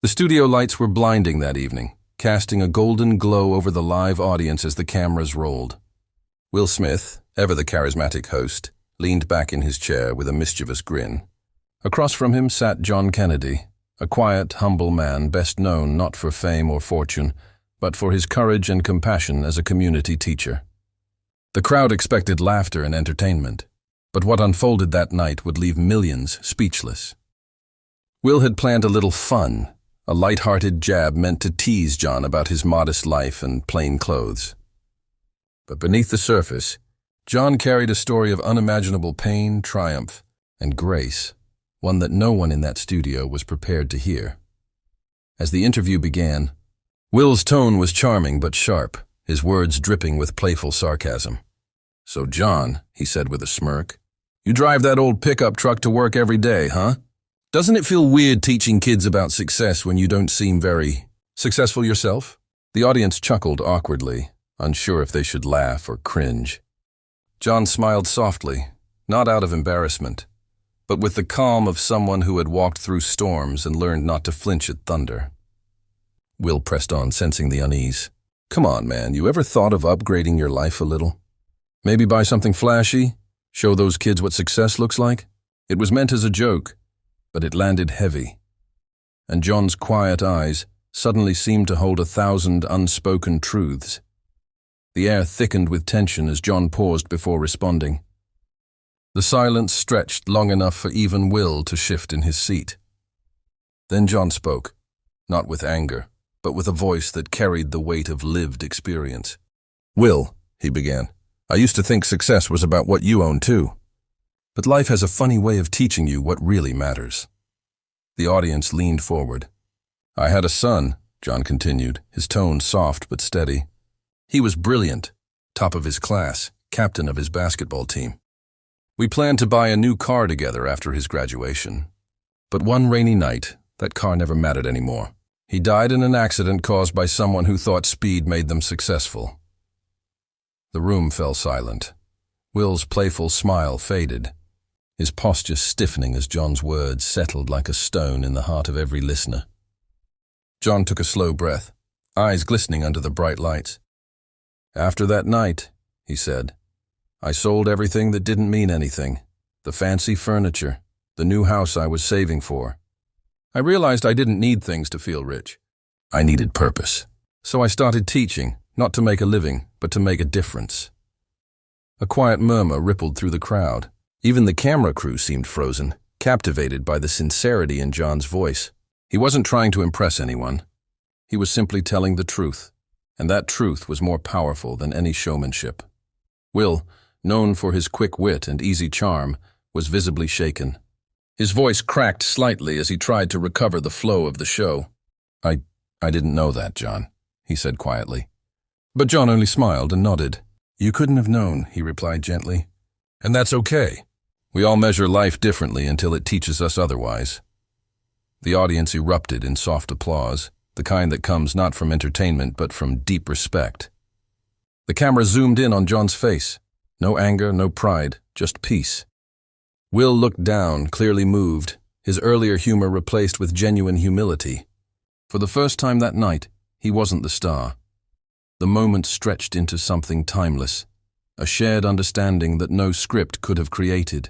The studio lights were blinding that evening, casting a golden glow over the live audience as the cameras rolled. Will Smith, ever the charismatic host, leaned back in his chair with a mischievous grin. Across from him sat John Kennedy, a quiet, humble man best known not for fame or fortune, but for his courage and compassion as a community teacher. The crowd expected laughter and entertainment, but what unfolded that night would leave millions speechless. Will had planned a little fun, a light-hearted jab meant to tease John about his modest life and plain clothes. But beneath the surface, John carried a story of unimaginable pain, triumph, and grace, one that no one in that studio was prepared to hear. As the interview began, Will's tone was charming but sharp, his words dripping with playful sarcasm. "So John," he said with a smirk, "you drive that old pickup truck to work every day, huh? Doesn't it feel weird teaching kids about success when you don't seem very successful yourself?" The audience chuckled awkwardly, unsure if they should laugh or cringe. John smiled softly, not out of embarrassment, but with the calm of someone who had walked through storms and learned not to flinch at thunder. Will pressed on, sensing the unease. "Come on, man, you ever thought of upgrading your life a little? Maybe buy something flashy? Show those kids what success looks like?" It was meant as a joke, but it landed heavy, and John's quiet eyes suddenly seemed to hold 1,000 unspoken truths. The air thickened with tension as John paused before responding. The silence stretched long enough for even Will to shift in his seat. Then John spoke, not with anger, but with a voice that carried the weight of lived experience. "Will," he began, "I used to think success was about what you own too. But life has a funny way of teaching you what really matters." The audience leaned forward. "I had a son," John continued, his tone soft but steady. "He was brilliant, top of his class, captain of his basketball team. We planned to buy a new car together after his graduation. But one rainy night, that car never mattered anymore. He died in an accident caused by someone who thought speed made them successful." The room fell silent. Will's playful smile faded, his posture stiffening as John's words settled like a stone in the heart of every listener. John took a slow breath, eyes glistening under the bright lights. "After that night," he said, "I sold everything that didn't mean anything, the fancy furniture, the new house I was saving for. I realized I didn't need things to feel rich. I needed purpose. So I started teaching, not to make a living, but to make a difference." A quiet murmur rippled through the crowd. Even the camera crew seemed frozen, captivated by the sincerity in John's voice. He wasn't trying to impress anyone. He was simply telling the truth, and that truth was more powerful than any showmanship. Will, known for his quick wit and easy charm, was visibly shaken. His voice cracked slightly as he tried to recover the flow of the show. I didn't know that, John," he said quietly. But John only smiled and nodded. "You couldn't have known," he replied gently. "And that's okay. We all measure life differently until it teaches us otherwise." The audience erupted in soft applause, the kind that comes not from entertainment but from deep respect. The camera zoomed in on John's face. No anger, no pride, just peace. Will looked down, clearly moved, his earlier humor replaced with genuine humility. For the first time that night, he wasn't the star. The moment stretched into something timeless, a shared understanding that no script could have created.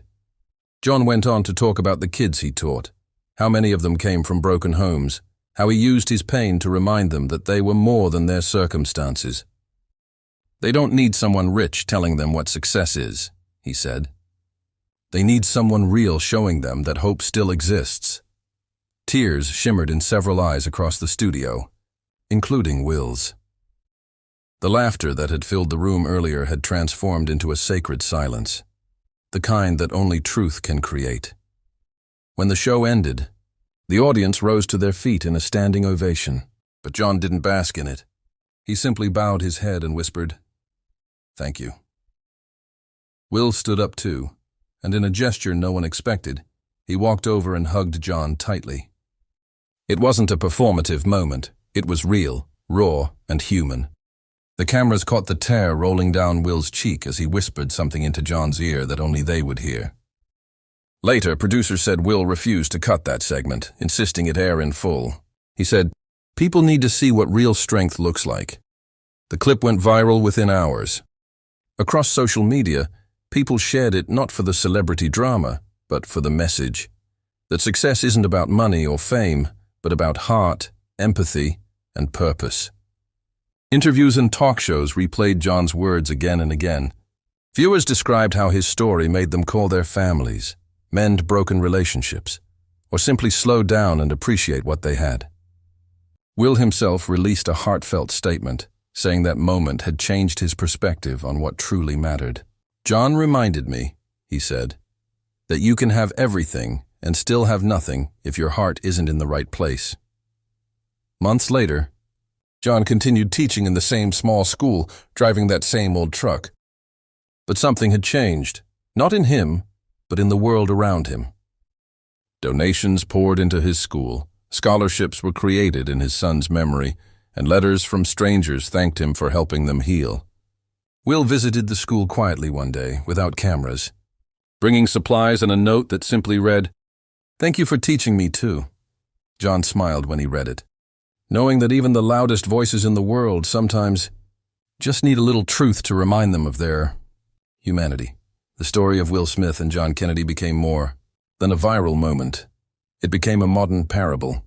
John went on to talk about the kids he taught, how many of them came from broken homes, how he used his pain to remind them that they were more than their circumstances. "They don't need someone rich telling them what success is," he said. "They need someone real showing them that hope still exists." Tears shimmered in several eyes across the studio, including Will's. The laughter that had filled the room earlier had transformed into a sacred silence, the kind that only truth can create. When the show ended, the audience rose to their feet in a standing ovation, but John didn't bask in it. He simply bowed his head and whispered, "Thank you." Will stood up too, and in a gesture no one expected, he walked over and hugged John tightly. It wasn't a performative moment. It was real, raw, and human. The cameras caught the tear rolling down Will's cheek as he whispered something into John's ear that only they would hear. Later, producers said Will refused to cut that segment, insisting it air in full. He said, "People need to see what real strength looks like." The clip went viral within hours. Across social media, people shared it not for the celebrity drama, but for the message that success isn't about money or fame, but about heart, empathy, and purpose. Interviews and talk shows replayed John's words again and again. Viewers described how his story made them call their families, mend broken relationships, or simply slow down and appreciate what they had. Will himself released a heartfelt statement, saying that moment had changed his perspective on what truly mattered. "John reminded me," he said, "that you can have everything and still have nothing if your heart isn't in the right place." Months later, John continued teaching in the same small school, driving that same old truck. But something had changed, not in him, but in the world around him. Donations poured into his school, scholarships were created in his son's memory, and letters from strangers thanked him for helping them heal. Will visited the school quietly one day, without cameras, bringing supplies and a note that simply read, "Thank you for teaching me too." John smiled when he read it, knowing that even the loudest voices in the world sometimes just need a little truth to remind them of their humanity. The story of Will Smith and John Kennedy became more than a viral moment. It became a modern parable,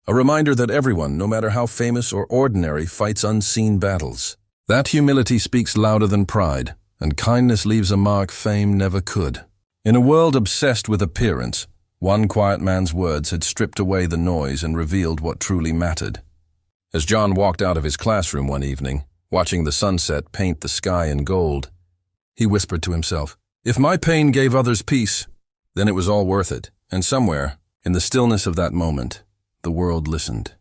a reminder that everyone, no matter how famous or ordinary, fights unseen battles. That humility speaks louder than pride, and kindness leaves a mark fame never could. In a world obsessed with appearance, one quiet man's words had stripped away the noise and revealed what truly mattered. As John walked out of his classroom one evening, watching the sunset paint the sky in gold, he whispered to himself, "If my pain gave others peace, then it was all worth it." And somewhere, in the stillness of that moment, the world listened.